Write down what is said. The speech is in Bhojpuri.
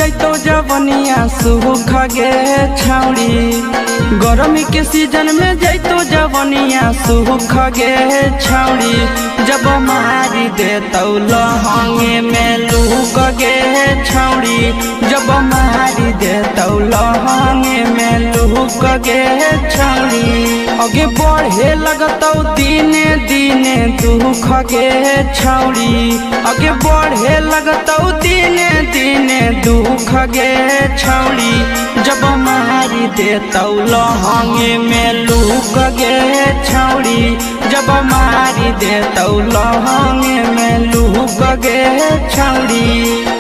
जैतो जवनिया सुख गे छौड़ी। गर्मी के सीजन में जैतो जवनिया सुख गे छौड़ी। जब मारी देतौ लहंगे में लूक गे छौड़ी। जब मारी देतौ लहंगे में लूक गे छौड़ी। आगे बढ़े लगतौ दिने दिने दुख गे छौड़ी। आगे बढ़े लगतौ दिने दिने दुख गे छौड़ी। जब मारी देतौ लहंगे में लूक गे छौड़ी। जब मारी देतौ लहंगे में लूक गे छौड़ी।